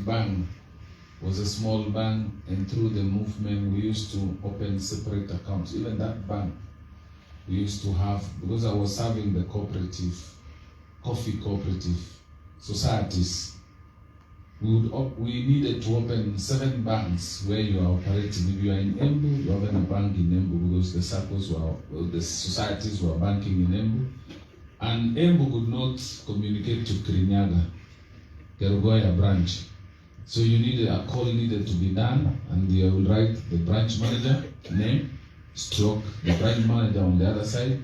bank was a small bank, and through the movement we used to open separate accounts. Even that bank we used to have, because I was serving the cooperative, coffee cooperative societies, we needed to open 7 banks where you are operating. If you are in Embu, you open a bank in Embu, because the circles the societies were banking in Embu. And Embu could not communicate to Kirinyaga, Kerugoya branch. So a call needed to be done, and you will write the branch manager name, stroke, the branch manager on the other side.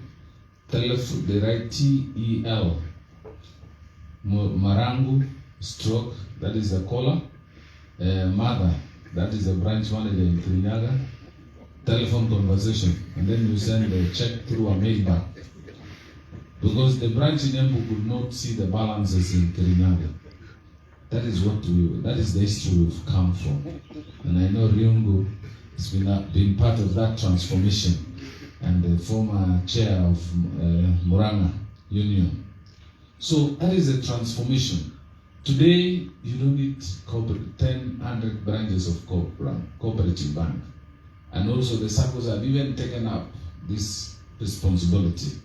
Telephone, they write TEL, Marangu, stroke, that is the caller. Mother, that is the branch manager in Kirinyaga. Telephone conversation, and then you send the check through a mailbag. Because the branch in Embu could not see the balances in Kirinyaga. That is the history we've come from. And I know Ryungu has been part of that transformation, and the former chair of Muranga Union. So that is a transformation. Today, you don't need 100 branches of cooperative bank. And also the circles have even taken up this responsibility.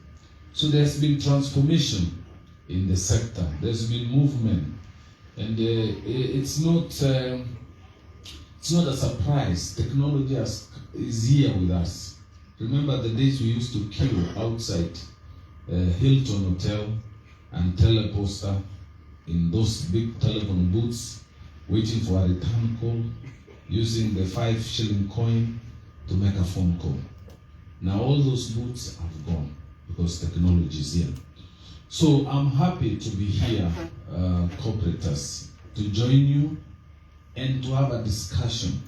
So there's been transformation in the sector. There's been movement. And it's not a surprise. Technology is here with us. Remember the days we used to queue outside Hilton Hotel and Teleposta in those big telephone booths, waiting for a return call, using the 5-shilling coin to make a phone call. Now all those booths have gone because technology is here. So I'm happy to be here, cooperators, to join you and to have a discussion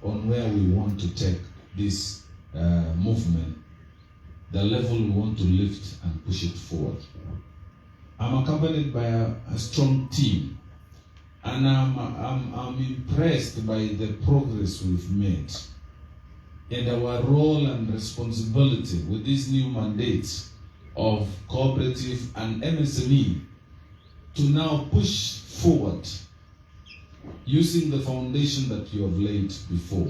on where we want to take this movement, the level we want to lift and push it forward. I'm accompanied by a strong team, and I'm impressed by the progress we've made and our role and responsibility with this new mandate of cooperative and MSME to now push forward using the foundation that you have laid before,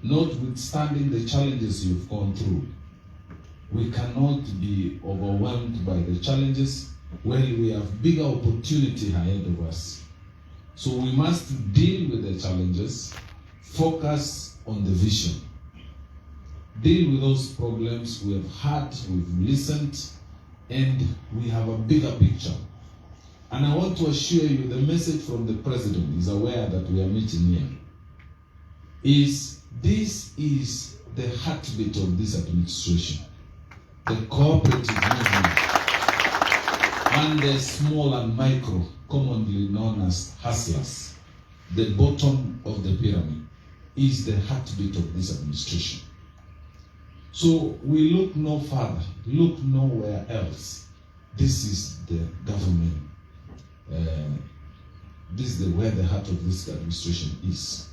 notwithstanding the challenges you've gone through. We cannot be overwhelmed by the challenges when we have bigger opportunity ahead of us. So we must deal with the challenges, focus on the vision. Deal with those problems we have had, we've listened, and we have a bigger picture. And I want to assure you, the message from the President is aware that we are meeting here. This is the heartbeat of this administration. The cooperative movement and the small and micro, commonly known as hustlers, the bottom of the pyramid, is the heartbeat of this administration. So we look no further, look nowhere else. This is the government. This is where the heart of this administration is.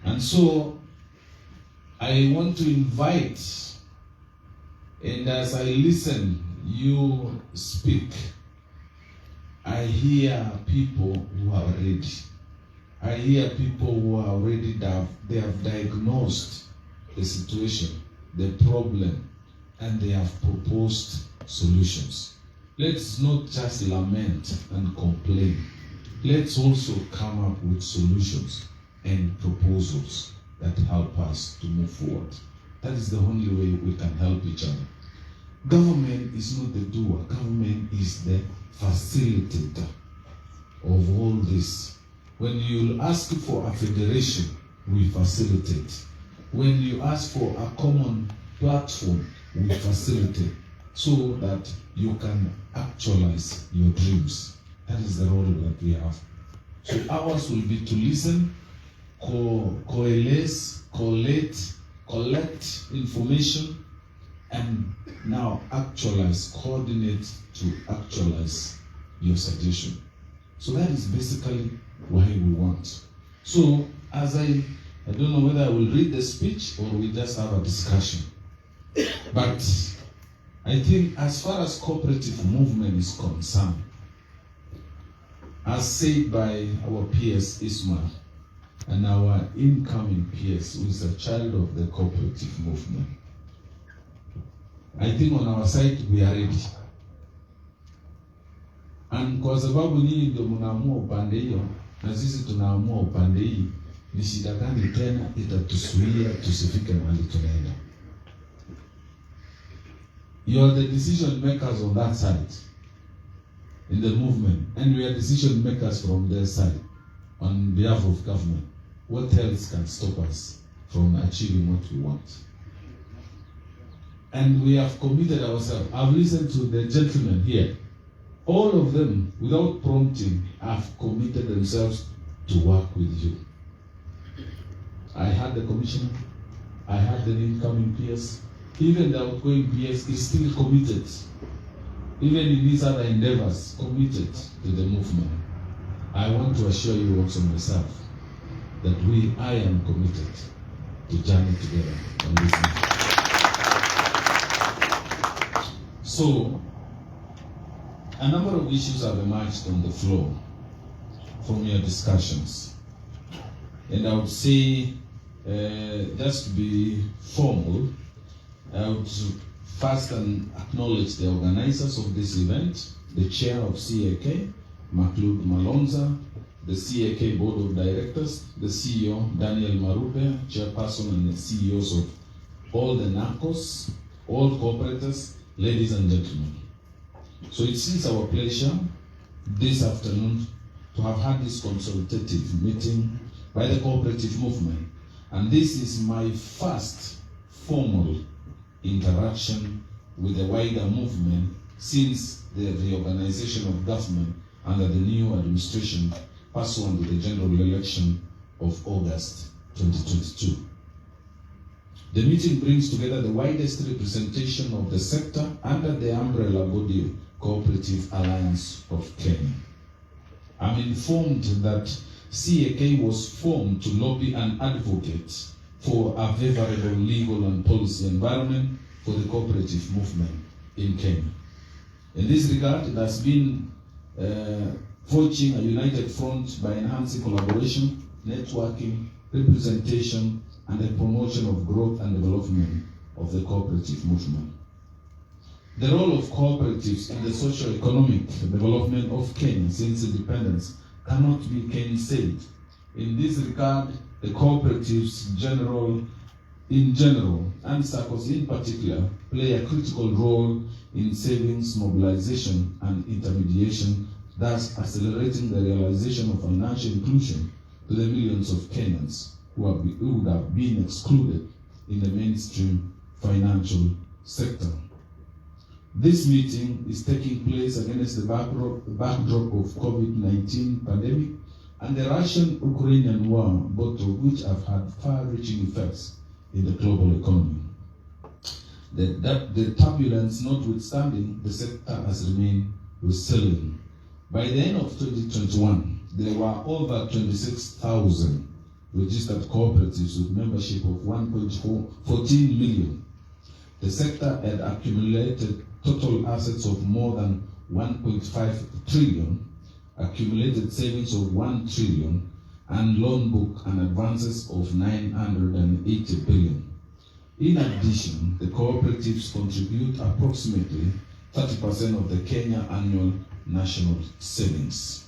And so I want to invite, and as I listen you speak, I hear people who are ready. I hear people who are already they have diagnosed the situation, the problem, and they have proposed solutions. Let's not just lament and complain. Let's also come up with solutions and proposals that help us to move forward. That is the only way we can help each other. Government is not the doer. Government is the facilitator of all this. When you ask for a federation, we facilitate. When you ask for a common platform, we facilitate so that you can actualize your dreams. That is the role that we have. So ours will be to listen, coalesce, collect information, and now actualize, coordinate to actualize your suggestion. So that is basically why we want. So as I don't know whether I will read the speech or we just have a discussion. But I think as far as cooperative movement is concerned, as said by our PS Ismail and our incoming PS, who is a child of the cooperative movement, I think on our side we are ready. And kwa sababu nyinyi ndio mnaamua upande hiyo na sisi tunaamua upande hii, ni shida gani tena itatusuia tusifike mahali tunaenda? You are the decision makers on that side in the movement, and we are decision makers from their side on behalf of government. What else can stop us from achieving what we want? And we have committed ourselves. I've listened to the gentlemen here. All of them, without prompting, have committed themselves to work with you. I had the commissioner, I had the incoming PS, even the outgoing PS is still committed, even in these other endeavors, committed to the movement. I want to assure you also myself that I am committed to journey together on this mission. So, a number of issues have emerged on the floor from your discussions. And I would say, just to be formal, I would first acknowledge the organizers of this event, the chair of CAK, Maklud Malonza, the CAK Board of Directors, the CEO, Daniel Marube, chairperson and the CEOs of all the NACOs, all cooperatives, ladies and gentlemen. So it is our pleasure this afternoon to have had this consultative meeting by the cooperative movement. And this is my first formal interaction with the wider movement since the reorganization of government under the new administration pursuant to the general election of August 2022. The meeting brings together the widest representation of the sector under the umbrella body Cooperative Alliance of Kenya. I'm informed that CAK was formed to lobby and advocate for a favorable legal and policy environment for the cooperative movement in Kenya. In this regard, it has been forging a united front by enhancing collaboration, networking, representation, and the promotion of growth and development of the cooperative movement. The role of cooperatives in the socio-economic development of Kenya since independence cannot be gainsaid. In this regard, the cooperatives in general, and SACCOs in particular, play a critical role in savings, mobilization, and intermediation, thus accelerating the realization of financial inclusion to the millions of Kenyans who would have been excluded in the mainstream financial sector. This meeting is taking place against the backdrop of COVID-19 pandemic and the Russian-Ukrainian war, both of which have had far-reaching effects in the global economy. The turbulence notwithstanding, the sector has remained resilient. By the end of 2021, there were over 26,000 registered cooperatives with membership of 1.14 million. The sector had accumulated total assets of more than 1.5 trillion, accumulated savings of 1 trillion, and loan book and advances of 980 billion. In addition, the cooperatives contribute approximately 30% of the Kenya annual national savings.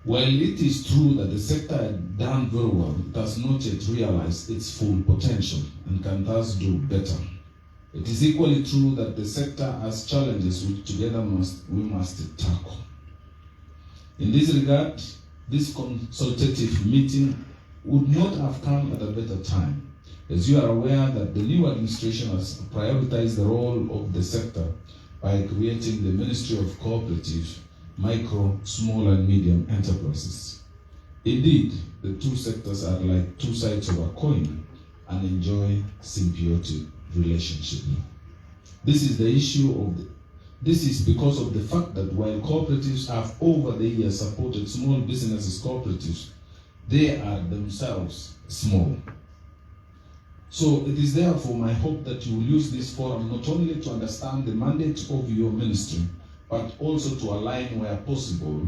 While it is true that the sector had done very well, it has not yet realized its full potential and can thus do better. It is equally true that the sector has challenges which together we must tackle. In this regard, this consultative meeting would not have come at a better time, as you are aware that the new administration has prioritized the role of the sector by creating the Ministry of Cooperatives, Micro, Small and Medium Enterprises. Indeed, the two sectors are like two sides of a coin and enjoy symbiotic relationship. This is because of the fact that while cooperatives have over the years supported small businesses cooperatives, they are themselves small. So it is therefore my hope that you will use this forum not only to understand the mandate of your ministry, but also to align where possible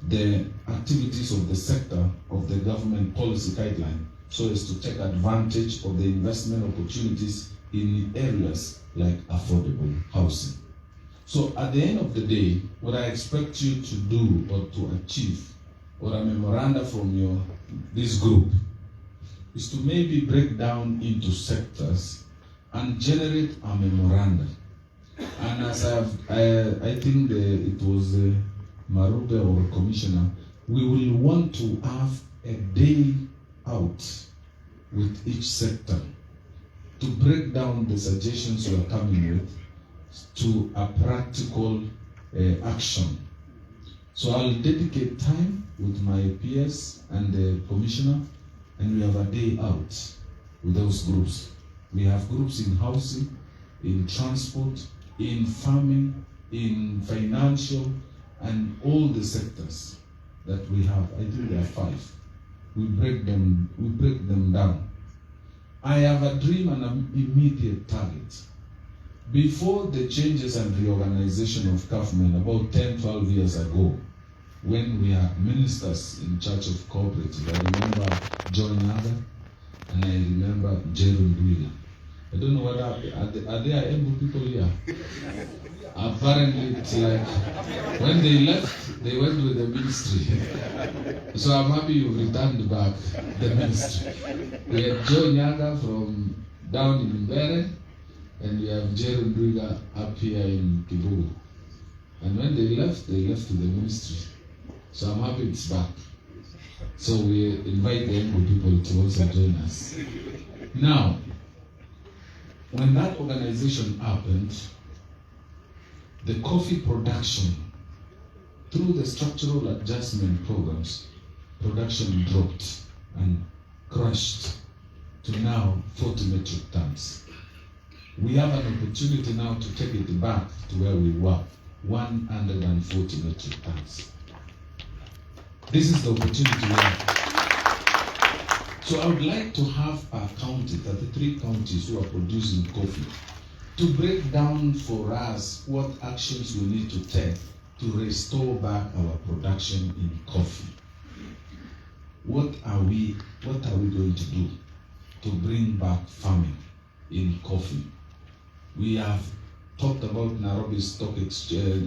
the activities of the sector of the government policy guideline so as to take advantage of the investment opportunities in areas like affordable housing. So at the end of the day, what I expect you to do or to achieve, or a memoranda from this group, is to maybe break down into sectors and generate a memoranda. And as I think it was Marube or Commissioner, we will want to have a day out with each sector to break down the suggestions we are coming with to a practical action. So I'll dedicate time with my peers and the Commissioner, and we have a day out with those groups. We have groups in housing, in transport, in farming, in financial, and all the sectors that we have. I think there are 5. We break them down. I have a dream and an immediate target. Before the changes and reorganization of government about 10, 12 years ago, when we had ministers in charge of cooperative, I remember John Naga and I remember Chelugui. I don't know whether are there able people here. Apparently, it's like when they left, they went with the ministry. So I'm happy you've returned back the ministry. We had Joe Nyaga from down in Mbere, and we have Chelugui up here in Kivu. And when they left to the ministry. So I'm happy it's back. So we invite the able people to also join us. Now, when that organization happened, the coffee production, through the structural adjustment programs, production dropped and crashed to now 40 metric tons. We have an opportunity now to take it back to where we were, 140 metric tons. This is the opportunity we have. So I would like to have our county, 33 counties who are producing coffee, to break down for us what actions we need to take to restore back our production in coffee. What are we going to do to bring back farming in coffee? We have talked about Nairobi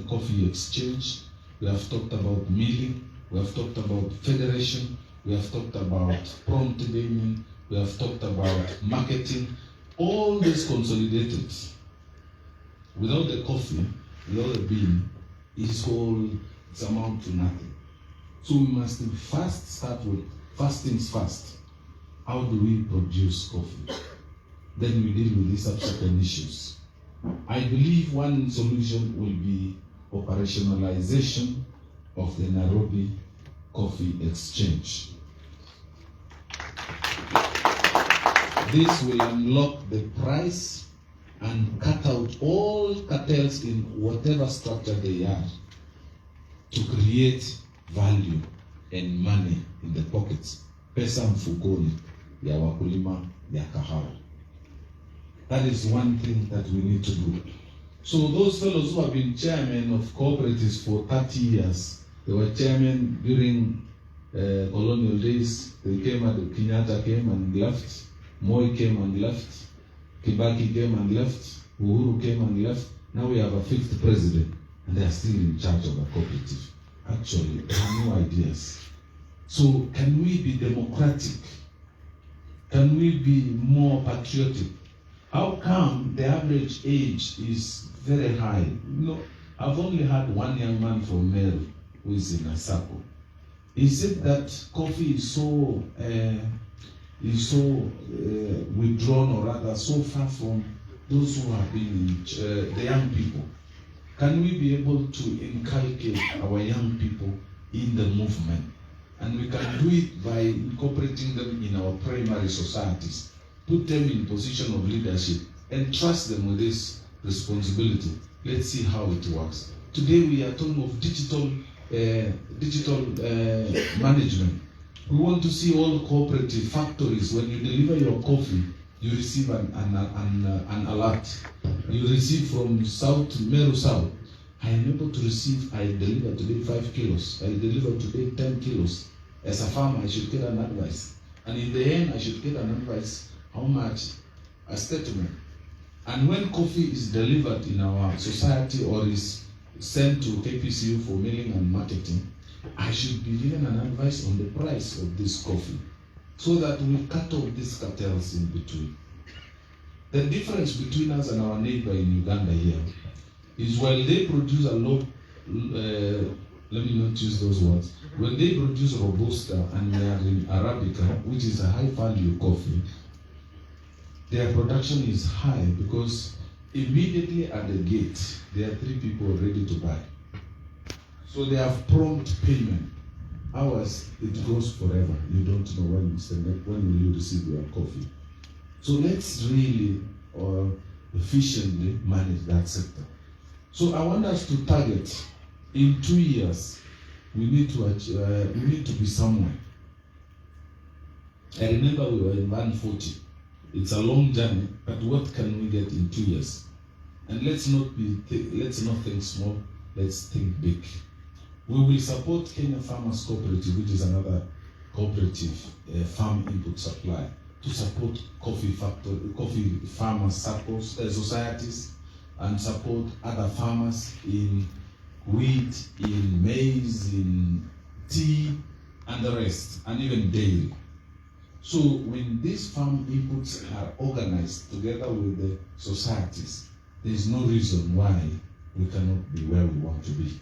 Coffee Exchange. We have talked about milling. We have talked about federation. We have talked about prompt payment. We have talked about marketing. All this consolidated. Without the coffee, without the bean, it's amount to nothing. So we must first start with first things first. How do we produce coffee? Then we deal with the subsequent issues. I believe one solution will be operationalization of the Nairobi Coffee Exchange. This will unlock the price and cut out all cartels in whatever structure they are to create value and money in the pockets. Pesa mfukoni ya wakulima ya kahawa. That is one thing that we need to do. So those fellows who have been chairmen of cooperatives for 30 years, they were chairmen during colonial days. They came and Kenyatta came and left. Moi came and left. Kibaki came and left. Uhuru came and left. Now we have a 5th president, and they are still in charge of a cooperative. Actually, they have no ideas. So can we be democratic? Can we be more patriotic? How come the average age is very high? I've only had one young man from Meru who is in a circle. He said that coffee is so withdrawn, or rather so far from those who have been the young people. Can we be able to inculcate our young people in the movement? And we can do it by incorporating them in our primary societies. Put them in position of leadership and trust them with this responsibility. Let's see how it works. Today we are talking of digital management. We want to see all cooperative factories. When you deliver your coffee, you receive an alert. You receive from Meru South, I am able to receive, I deliver today 5 kilos, I deliver today 10 kilos. As a farmer, I should get an advice. And in the end, I should get an advice how much, a statement. And when coffee is delivered in our society or is sent to KPCU for milling and marketing, I should be given an advice on the price of this coffee so that we cut off these cartels in between. The difference between us and our neighbor in Uganda here is while they produce a lot, let me not use those words, when they produce Robusta and they are in Arabica, which is a high value coffee, their production is high because immediately at the gate, there are 3 people ready to buy. So they have prompt payment. Ours, it goes forever. You don't know when will you receive your coffee. So let's really efficiently manage that sector. So I want us to target in 2 years. We need to be somewhere. I remember we were in 140. It's a long journey, but what can we get in 2 years? And let's not think small. Let's think big. We will support Kenya Farmers Cooperative, which is another cooperative farm input supply, to support coffee farmers societies, and support other farmers in wheat, in maize, in tea, and the rest, and even dairy. So when these farm inputs are organized together with the societies, there is no reason why we cannot be where we want to be.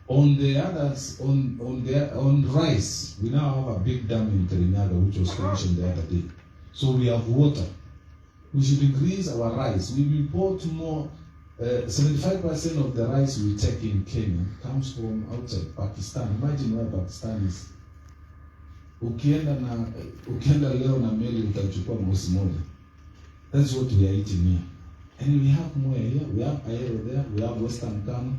On the others, on rice, we now have a big dam in Kirinyaga, which was mentioned the other day. So we have water. We should increase our rice. We import more. 75% of the rice we take in Kenya comes from outside Pakistan. Imagine where Pakistan is. Ukienda leo na meli utachukua mwezi moja. That's what we are eating here. And we have more here. We have Aero there. We have Western Kano.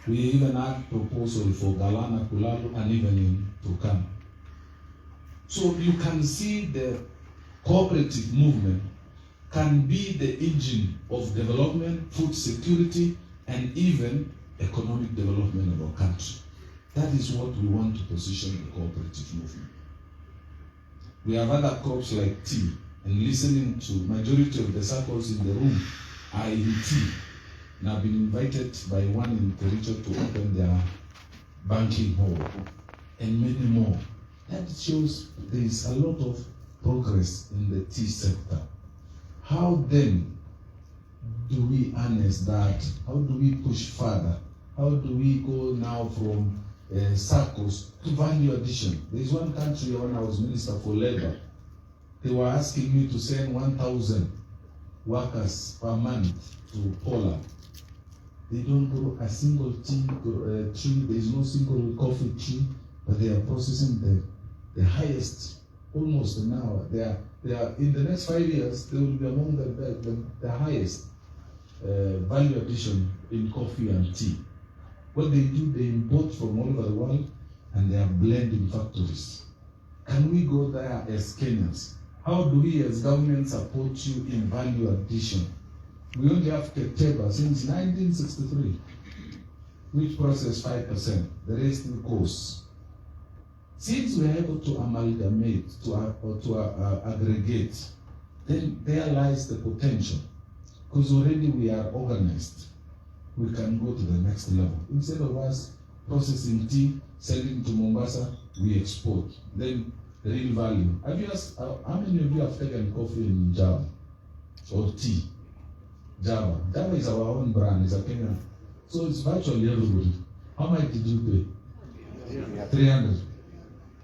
We even had proposal for Galana, Kulalu, and even in Turkana. So you can see the cooperative movement can be the engine of development, food security, and even economic development of our country. That is what we want to position the cooperative movement. We have other crops like tea, and listening to majority of the circles in the room are in tea. And I've been invited by one in Kericho to open their banking hall, and many more. That shows there is a lot of progress in the tea sector. How then do we harness that? How do we push further? How do we go now from circles to value addition? There is one country when I was Minister for Labor, they were asking me to send 1,000 workers per month to Poland. They don't grow a single tea tree. There is no single coffee tree, but they are processing the highest. Almost now, they are in the next 5 years. They will be among the highest value addition in coffee and tea. What they do, they import from all over the world, and they are blending factories. Can we go there as Kenyans? How do we as government support you in value addition? We only have Keteba since 1963, which process 5%. The rest goes. Since we are able to amalgamate, to aggregate, then there lies the potential. Because already we are organized. We can go to the next level. Instead of us processing tea, selling to Mombasa, we export. Then the real value. Have you asked, how many of you have taken coffee in Java or tea? Java. Java is our own brand, it's a Kenyan. So it's virtually everybody. How much did you pay? 300.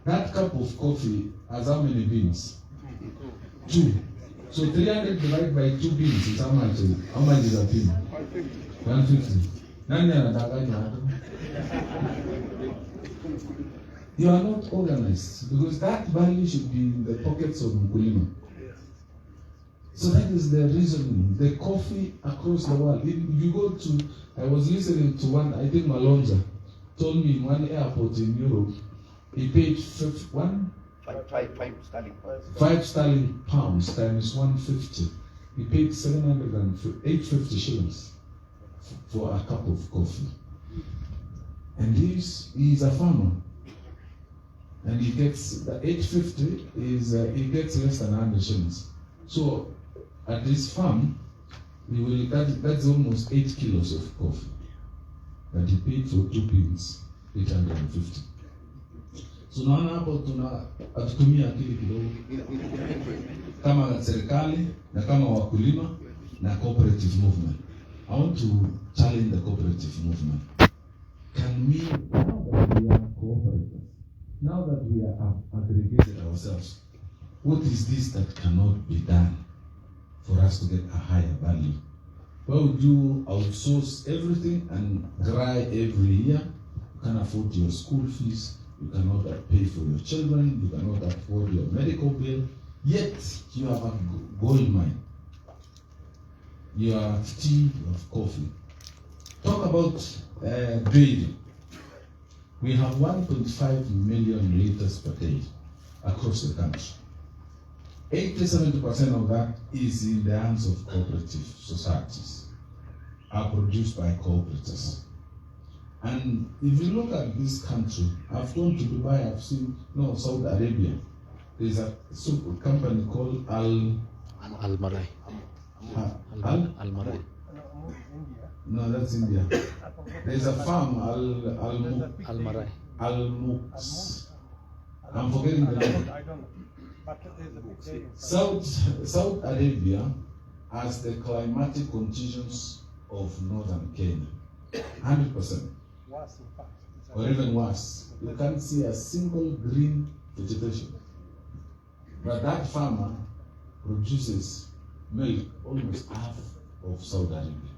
That cup of coffee has how many beans? 2. So 300 divided by 2 beans is how much? How much is a bean? 150. You are not organized because that value should be in the pockets of Mkulima. So that is the reasoning. The coffee across the world. You go to, I was listening to one, I think Malonza told me in one airport in Europe, he paid 5 sterling pounds times 150. He paid 850 shillings for a cup of coffee. And he's a farmer. And he gets the 850 he gets less than 100 shillings. So at this farm, that's almost 8 kilos of coffee that he paid for 2 pins, 850. So naona hapo atutumia akili kidogo kama serikali na kama wakulima na cooperative movement. I want to challenge the cooperative movement. Can we, now that we are cooperatives, now that we are aggregated ourselves, what is this that cannot be done for us to get a higher value? Why would you outsource everything and cry every year? You can't afford your school fees, you cannot pay for your children, you cannot afford your medical bill, yet you have a gold mine. You have tea, you have coffee. Talk about dairy. We have 1.5 million liters per day across the country. 80-70% of that is in the hands of cooperative societies, are produced by cooperatives. And if you look at this country, I've gone to Dubai, I've seen, Saudi Arabia. There's a super company called Al-Marai. Al-Marai. No, that's India. There's a farm, Al-Marai. Al-Muqs. I'm forgetting the name. I don't know. But there's a big day. Saudi Arabia has the climatic conditions of northern Kenya. 100%. Worse, in fact. Or even worse. You can't see a single green vegetation. But that farmer produces milk almost half of Saudi Arabia.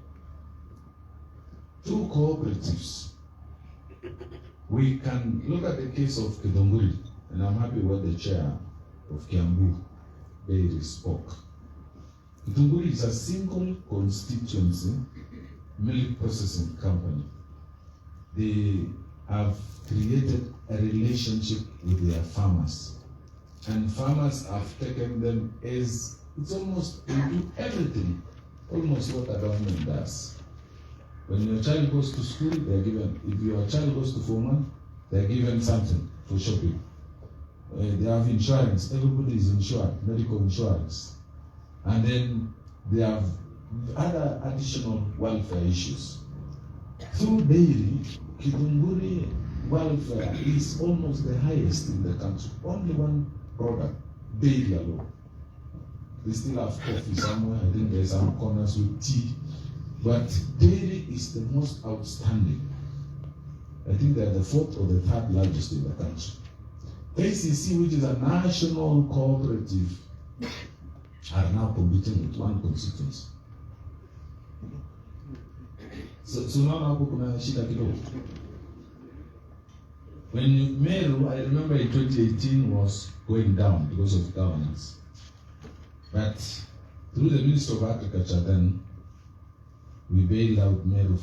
Through cooperatives, we can look at the case of Chelugui, and I'm happy what the chair of Kiambu Dairy spoke. Chelugui is a single constituency milk processing company. They have created a relationship with their farmers, and farmers have taken them as it's almost, they do everything, almost what a government does. When your child goes to school, they're given, if your child goes to Form 1, they're given something for shopping. They have insurance, everybody is insured, medical insurance. And then they have other additional welfare issues. Through dairy, Chelugui welfare is almost the highest in the country. Only one product, dairy alone. They still have coffee somewhere, I think there's some corners with tea. But dairy is the most outstanding. I think they're the 4th or the 3rd largest in the country. ACC, which is a national cooperative, are now competing with one constituency. So now hapo kuna shida kidogo. When Meru, I remember in 2018 was going down because of governance. But through the Minister of Agriculture then, we bailed out Meru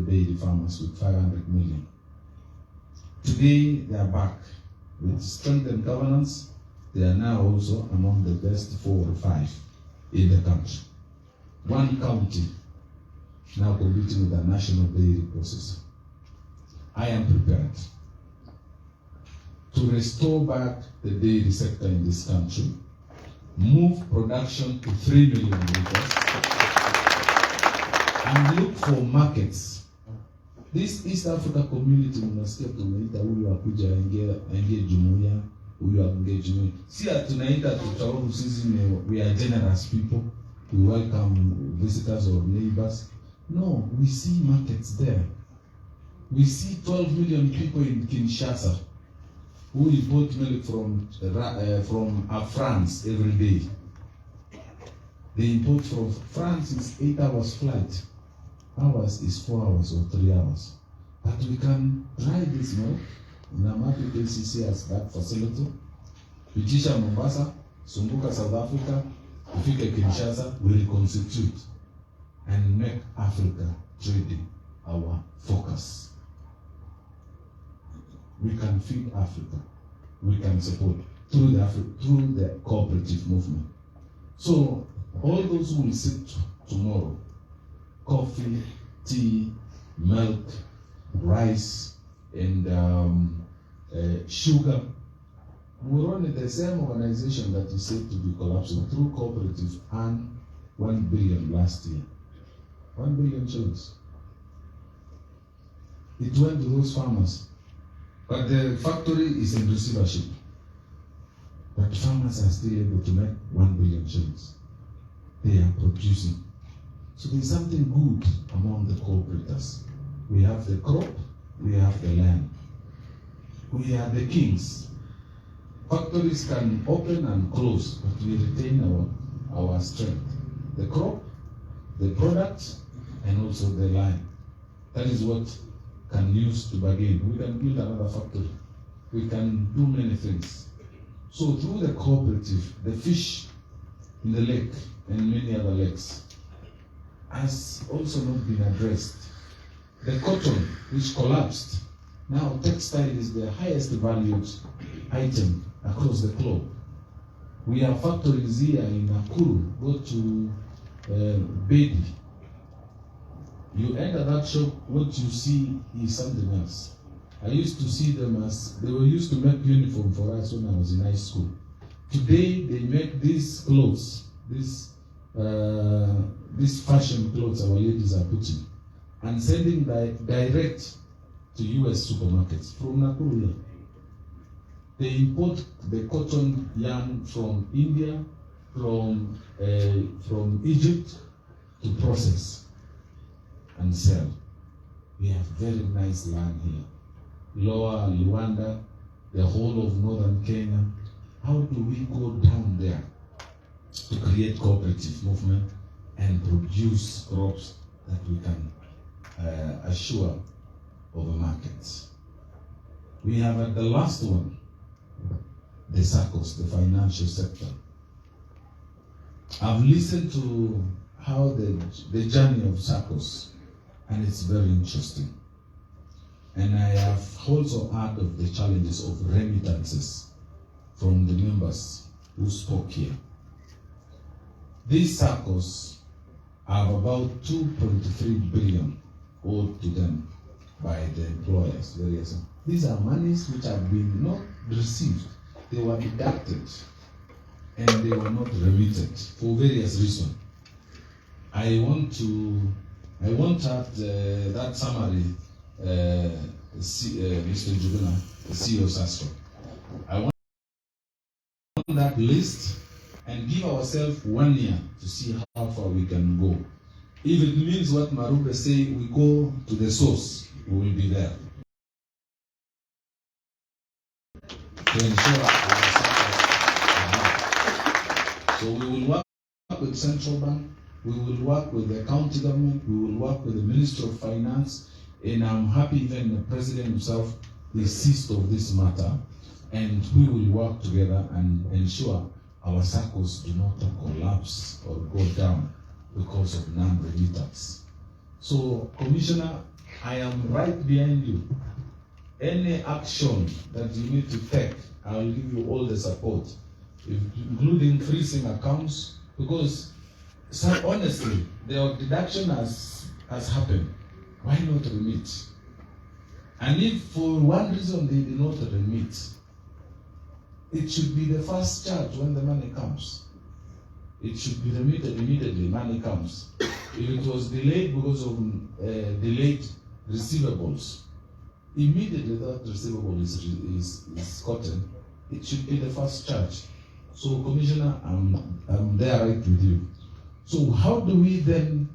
dairy farmers with 500 million. Today, they are back. With strength and governance, they are now also among the best 4 or 5 in the country. One county now competing with a national dairy processor. I am prepared to restore back the dairy sector in this country, move production to 3 million liters, and look for markets. This East Africa community mnasikia tumeita huyu akuja aingie jumuiya, huyu aingie jumuiya. Si tunaita tutaona sisi we are generous people. We welcome visitors or neighbors. No, we see markets there. We see 12 million people in Kinshasa who import milk from France every day. They import from France is 8 hours flight. Ours is 4 hours or 3 hours. But we can dry this milk. Namati KCC has that facility. Pitisha Mombasa, Sumbuka South Africa, Ifike Kinshasa, we reconstitute and make Africa trading our focus. We can feed Africa. We can support through the cooperative movement. So all those who will sit tomorrow, coffee, tea, milk, rice, and sugar. We're only the same organization that is said to be collapsing through cooperative and 1 billion last year. 1 billion shillings. It went to those farmers. But the factory is in receivership. But farmers are still able to make 1 billion shillings. They are producing. So there's something good among the cooperators. We have the crop, we have the land. We are the kings. Factories can open and close, but we retain our strength. The crop, the product, and also the land. That is what can use to bargain. We can build another factory. We can do many things. So through the cooperative, the fish in the lake and many other lakes has also not been addressed. The cotton, which collapsed, now textile is the highest valued item across the globe. We have factories here in Nakuru. Go to Bedi. You enter that shop, what you see is something else. I used to see them as, they were used to make uniform for us when I was in high school. Today, they make these clothes, these fashion clothes our ladies are putting, and sending direct to US supermarkets from Nakuru. They import the cotton yarn from India, from Egypt to process and sell. We have very nice land here. Lower Luanda, the whole of northern Kenya. How do we go down there to create cooperative movement and produce crops that we can assure of the markets? We have at the last one, the SACCOs, the financial sector. I've listened to how the journey of SACCOs, and it's very interesting. And I have also heard of the challenges of remittances from the members who spoke here. These SACCOs have about 2.3 billion owed to them by the employers. These are monies which have been not received. They were deducted and they were not remitted for various reasons. I want that summary, Mr. Juguna, the CEO of SASCO. I want that list and give ourselves 1 year to see how far we can go. If it means what Marube say, we go to the source, we will be there. To ensure our success. So we will work with Central Bank, we will work with the county government, we will work with the Ministry of Finance, and I'm happy even the President himself insists of this matter, and we will work together and ensure our SACCOs do not collapse or go down because of non-remittance. So, Commissioner, I am right behind you. Any action that you need to take, I'll give you all the support, including freezing accounts, because honestly, the deduction has happened. Why not remit? And if for one reason they did not remit, it should be the first charge when the money comes. It should be remitted immediately, money comes. If it was delayed because of delayed receivables, immediately that receivable is gotten, it should be the first charge. So, Commissioner, I'm there right with you. So how do we then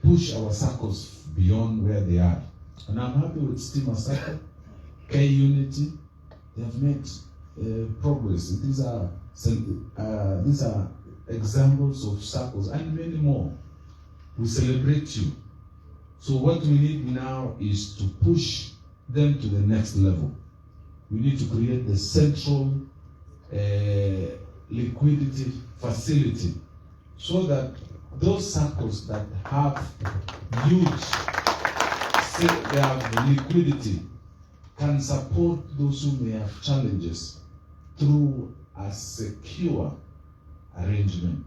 push our SACCOs beyond where they are? And I'm happy with Steamer SACCO, K-Unity. They have made progress. These are examples of SACCOs and many more. We celebrate you. So what we need now is to push them to the next level. We need to create the central liquidity facility so that those SACCOs that have they have liquidity can support those who may have challenges through a secure arrangement.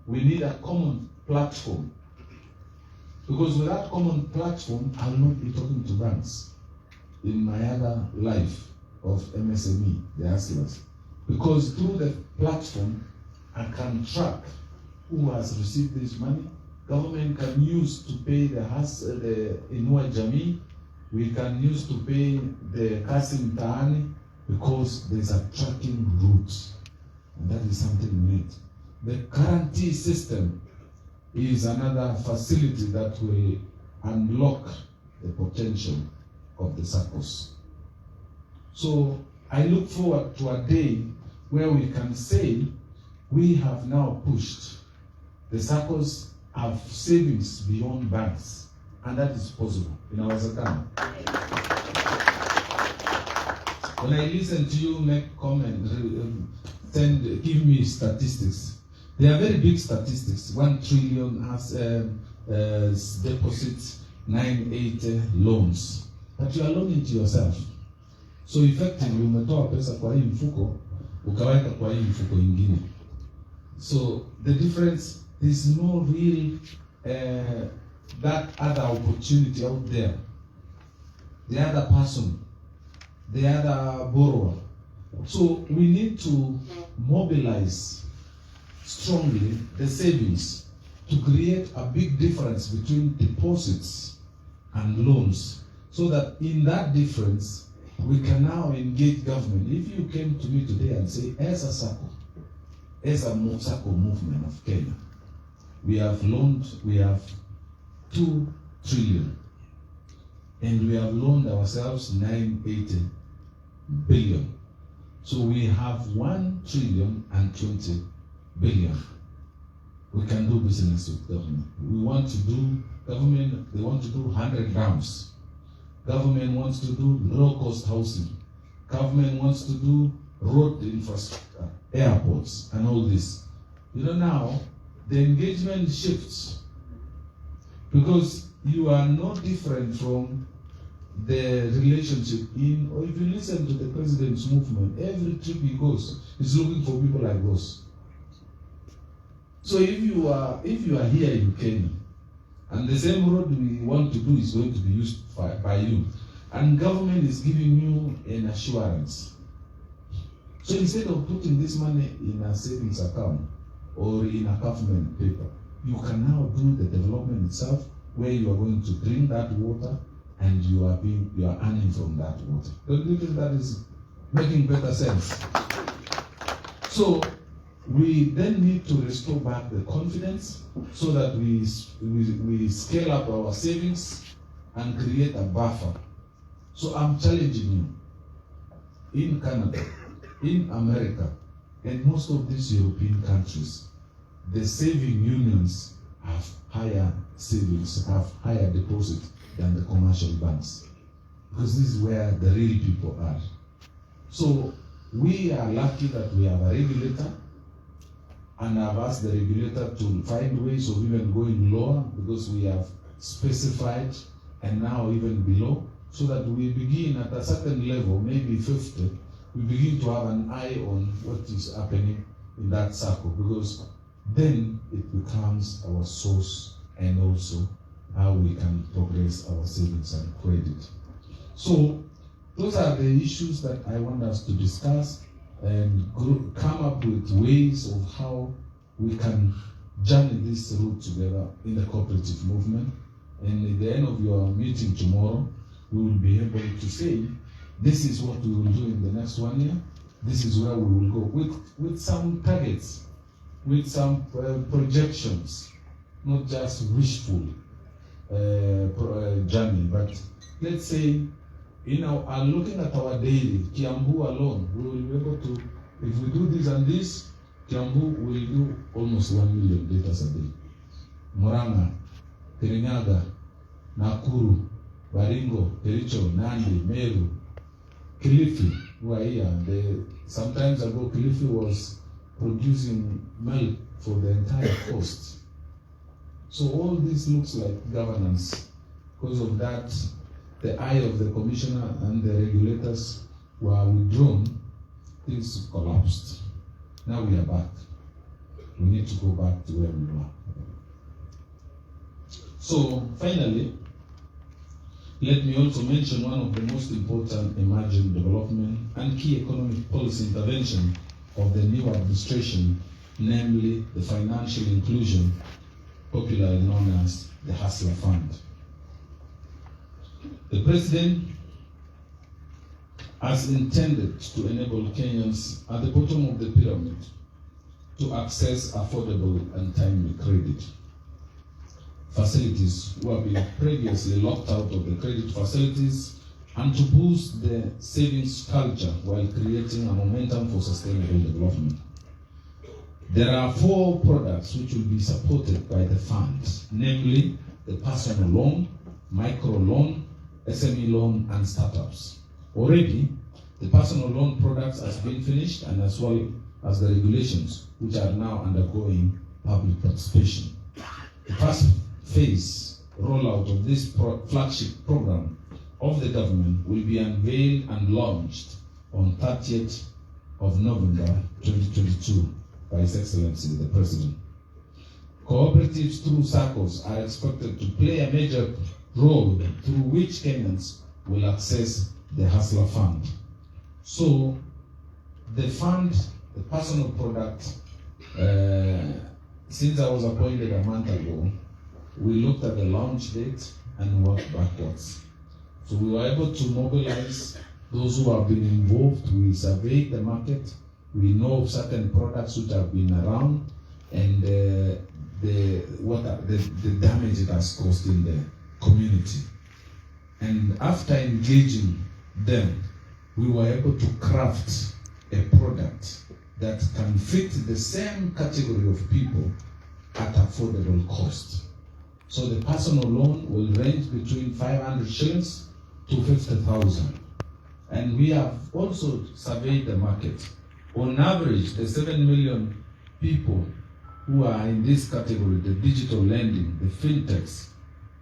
We need a common platform Because without common platform, I will not be talking to banks in my other life of MSME, the hustlers. Because through the platform, I can track who has received this money. Government can use to pay the Inua Jamii. We can use to pay the Kasim Taani, because there's a tracking route. And that is something we need. The guarantee system is another facility that will unlock the potential of the SACCOs. So I look forward to a day where we can say we have now pushed. The SACCOs have savings beyond banks, and that is possible in our Zakana. When I listen to you make comment, give me statistics. They are very big statistics. 1 trillion as deposits, 980 loans. But you are loaning to yourself. So effectively, umetoa pesa kwa hii mfuko, ukaweka kwa hii mfuko ingine. So the difference, there's no real that other opportunity out there. The other person, the other borrower. So we need to mobilize strongly the savings to create a big difference between deposits and loans, so that in that difference we can now engage government. If you came to me today and say, as a SACCO, as a SACCO movement of Kenya, we have 2 trillion, and we have loaned ourselves 980 billion. So we have 1 trillion and 20 billion. We can do business with government. We want to do government, they want to do 100 dams. Government wants to do low-cost housing. Government wants to do road infrastructure, airports, and all this. You know, now the engagement shifts, because you are no different from the relationship in, or if you listen to the president's movement, every trip he goes, he's looking for people like us. So if you are here in Kenya, and the same road we want to do is going to be used by you, and government is giving you an assurance. So instead of putting this money in a savings account or in a government paper, you can now do the development itself, where you are going to drink that water and you are earning from that water. Don't you think that is making better sense? So we then need to restore back the confidence, so that we scale up our savings and create a buffer. So I'm challenging you, in Canada, in America, and most of these European countries, the saving unions have higher savings, have higher deposits than the commercial banks, because this is where the real people are. So we are lucky that we have a regulator, and I've asked the regulator to find ways of even going lower, because we have specified, and now even below, so that we begin at a certain level, maybe 50, we begin to have an eye on what is happening in that circle, because then it becomes our source and also how we can progress our savings and credit. So those are the issues that I want us to discuss and come up with ways of how we can journey this route together in the cooperative movement. And at the end of your meeting tomorrow, we will be able to say, this is what we will do in the next 1 year. This is where we will go with some targets, with some projections, not just wishful journey, but let's say, looking at our daily, Kiambu alone, we will be able to, if we do this and this, Kiambu will do almost 1 million liters a day. Murang'a, Kirinyaga, Nakuru, Baringo, Kericho, Nandi, Meru, Kilifi, who are here. Sometimes ago, Kilifi was producing milk for the entire coast. So all this looks like governance. Because of that, the eye of the commissioner and the regulators were withdrawn, things collapsed. Now we are back. We need to go back to where we were. So finally, let me also mention one of the most important emerging development and key economic policy intervention of the new administration, namely the financial inclusion, popularly known as the Hustler Fund. The President has intended to enable Kenyans at the bottom of the pyramid to access affordable and timely credit facilities who have been previously locked out of the credit facilities, and to boost the savings culture while creating a momentum for sustainable development. There are 4 products which will be supported by the fund, namely the personal loan, micro loan, SME loan, and startups. Already, the personal loan products has been finished, and as well as the regulations, which are now undergoing public participation. The first phase rollout of this flagship program of the government will be unveiled and launched on 30th of November 2022 by His Excellency the President. Cooperatives through SACCOs are expected to play a major role through which Kenyans will access the Hustler Fund. So the fund, the personal product, since I was appointed a month ago, we looked at the launch date and worked backwards. So we were able to mobilize those who have been involved. We surveyed the market. We know of certain products which have been around, and the damage it has caused in the community. And after engaging them, we were able to craft a product that can fit the same category of people at affordable cost. So the personal loan will range between 500 shillings to 50,000. And we have also surveyed the market. On average, the 7 million people who are in this category, the digital lending, the fintechs,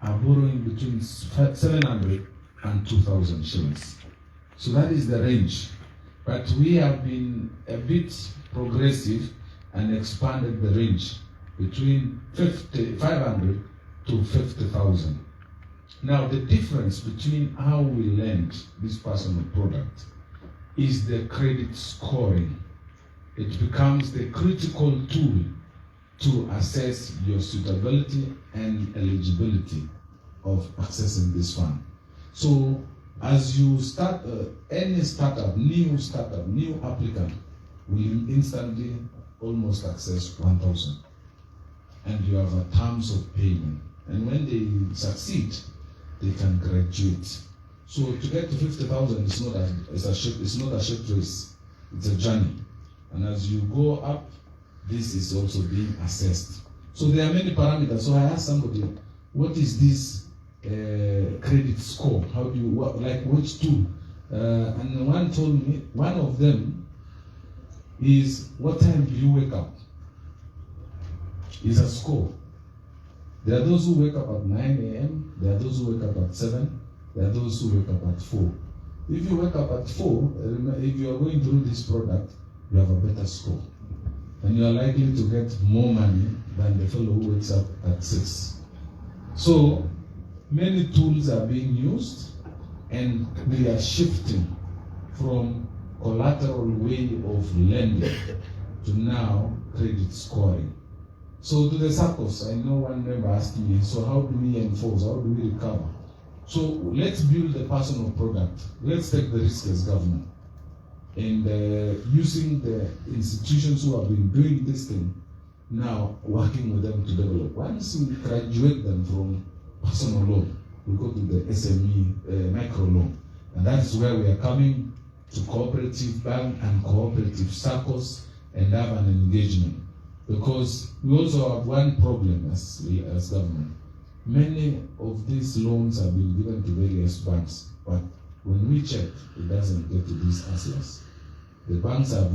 are borrowing between 700 and 2,000 shillings. So that is the range. But we have been a bit progressive and expanded the range between 500 to 50,000. Now, the difference between how we lend this personal product is the credit scoring. It becomes the critical tool to assess your suitability and eligibility of accessing this fund. So, as you start any startup, new applicant will instantly almost access 1,000, and you have a terms of payment. And when they succeed, they can graduate. So to get to 50,000 is not a short race. It's a journey. And as you go up, this is also being assessed. So there are many parameters. So I asked somebody, what is this credit score? How do you which tool? And one told me, one of them is what time do you wake up? Is a score. There are those who wake up at 9 a.m. There are those who wake up at 7. There are those who wake up at 4. If you wake up at 4, if you are going through this product, you have a better score. And you are likely to get more money than the fellow who wakes up at 6. So, many tools are being used, and we are shifting from collateral way of lending to now credit scoring. So to the SACCOs, I know one member asked me, so how do we enforce, how do we recover? So let's build the personal product. Let's take the risk as government. And using the institutions who have been doing this thing, now working with them to develop. Once we graduate them from personal loan, we go to the SME micro loan. And that is where we are coming to cooperative bank and cooperative SACCOs and have an engagement. Because we also have one problem as government. Many of these loans have been given to various banks, but when we check, it doesn't get to these hustlers. The banks have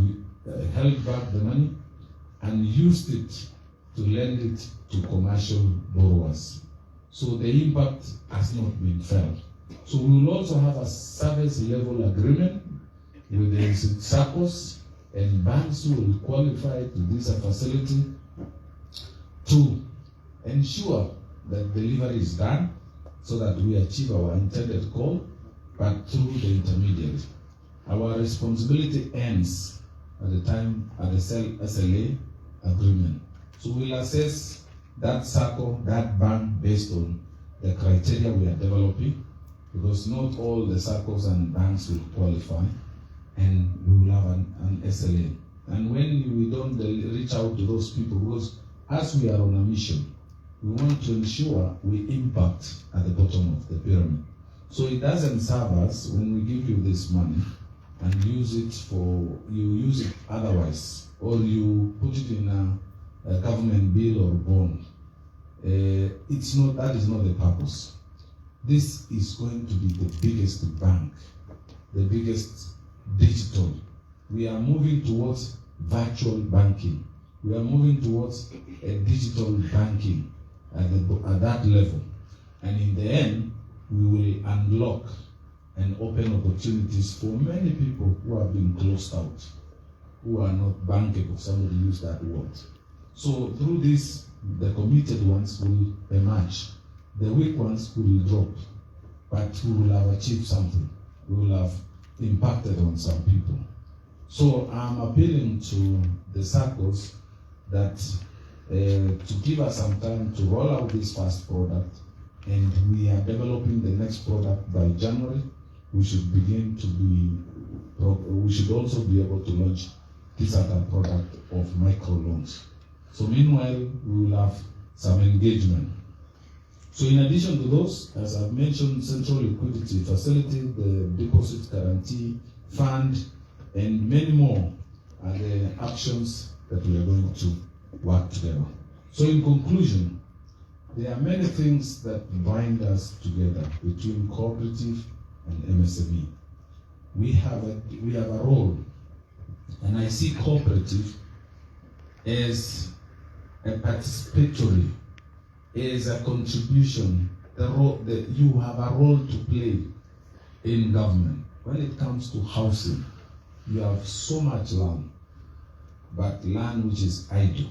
held back the money and used it to lend it to commercial borrowers. So the impact has not been felt. So we will also have a service level agreement with the SACCOs and banks who will qualify to this facility to ensure that delivery is done so that we achieve our intended goal, but through the intermediary. Our responsibility ends at the time at the SLA agreement. So we'll assess that circle, that bank based on the criteria we are developing, because not all the circles and banks will qualify, and we will have an SLA. And when we don't reach out to those people, because as we are on a mission, we want to ensure we impact at the bottom of the pyramid. So it doesn't serve us when we give you this money and use it otherwise, or you put it in a government bill or bond. That is not the purpose. This is going to be the biggest bank, the biggest digital. We are moving towards virtual banking. We are moving towards a digital banking at that level. And in the end, we will unlock and open opportunities for many people who have been closed out, who are not bankable. Somebody used that word. So through this, the committed ones will emerge. The weak ones will drop. But we will have achieved something. We will have impacted on some people. So I'm appealing to the circles that to give us some time to roll out this first product, and we are developing the next product by January. We should we should also be able to launch this other product of microloans. So meanwhile, we will have some engagement. So in addition to those, as I've mentioned, central liquidity facility, the deposit guarantee fund, and many more are the actions that we are going to work together. So in conclusion, there are many things that bind us together between cooperative and MSME. We have a role, and I see cooperative as a participatory, as a contribution. You have a role to play in government. When it comes to housing, you have so much land, but land which is idle.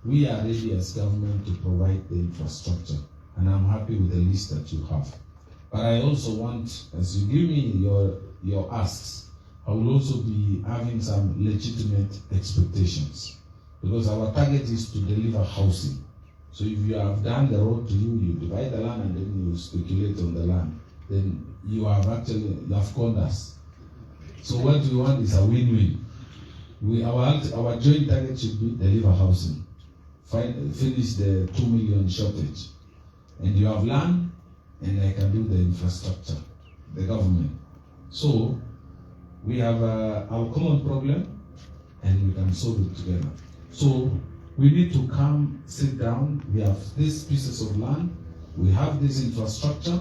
We are ready as government to provide the infrastructure, and I'm happy with the list that you have. But I also want, as you give me your asks, I will also be having some legitimate expectations, because our target is to deliver housing. So if you have done the road to you divide the land and then you speculate on the land, then you have conned us. So what we want is a win-win. Our joint target should be deliver housing, finish the 2 million shortage, and you have land, and I can do the infrastructure, the government. So we have our common problem, and we can solve it together. So we need to come, sit down. We have these pieces of land, we have this infrastructure.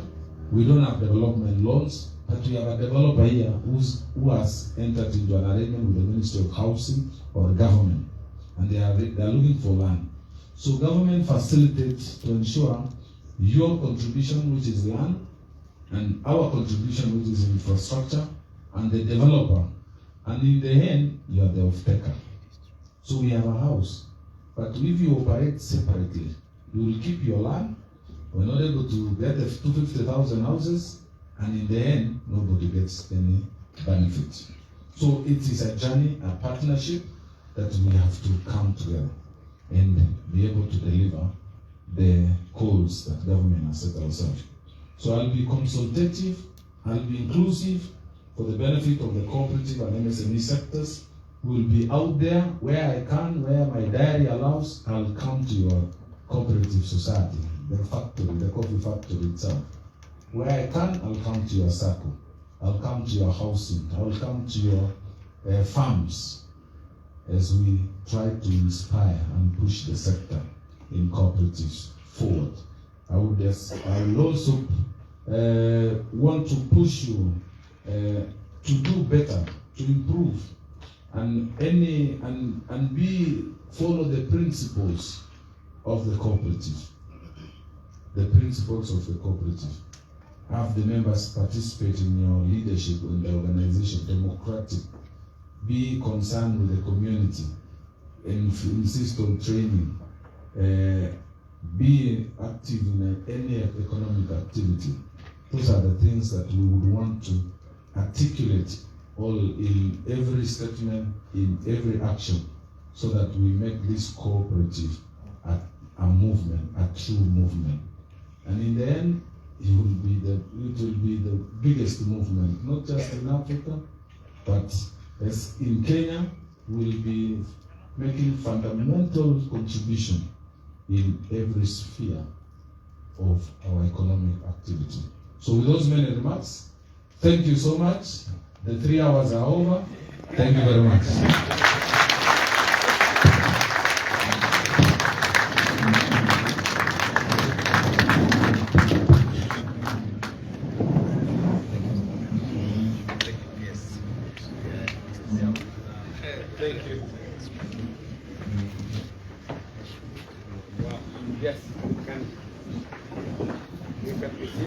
We don't have development loans, but we have a developer here who has entered into an arrangement with the Ministry of Housing or government, and they are looking for land. So government facilitates to ensure your contribution, which is land, and our contribution, which is infrastructure, and the developer. And in the end, you are the off-taker. So we have a house. But if you operate separately, you will keep your land. We're not able to get the 250,000 houses, and in the end, nobody gets any benefit. So it is a journey, a partnership that we have to come together and be able to deliver the goals that government has set ourselves. So I'll be consultative, I'll be inclusive for the benefit of the cooperative and MSME sectors. We'll be out there where I can, where my diary allows. I'll come to your cooperative society, the factory, the coffee factory itself. Where I can, I'll come to your circle. I'll come to your housing. I'll come to your farms as we try to inspire and push the sector in cooperatives forward. I will also want to push you to do better, to improve, and follow the principles of the cooperative. The principles of the cooperative. Have the members participate in your leadership in the organization, democratic. Be concerned with the community, and insist on training. be active in any economic activity. Those are the things that we would want to articulate all in every statement, in every action, so that we make this cooperative a movement, a true movement. And in the end, it will be the biggest movement, not just in Africa, but as in Kenya, we'll be making fundamental contribution in every sphere of our economic activity. So with those many remarks, thank you so much. The 3 hours are over. Thank you very much.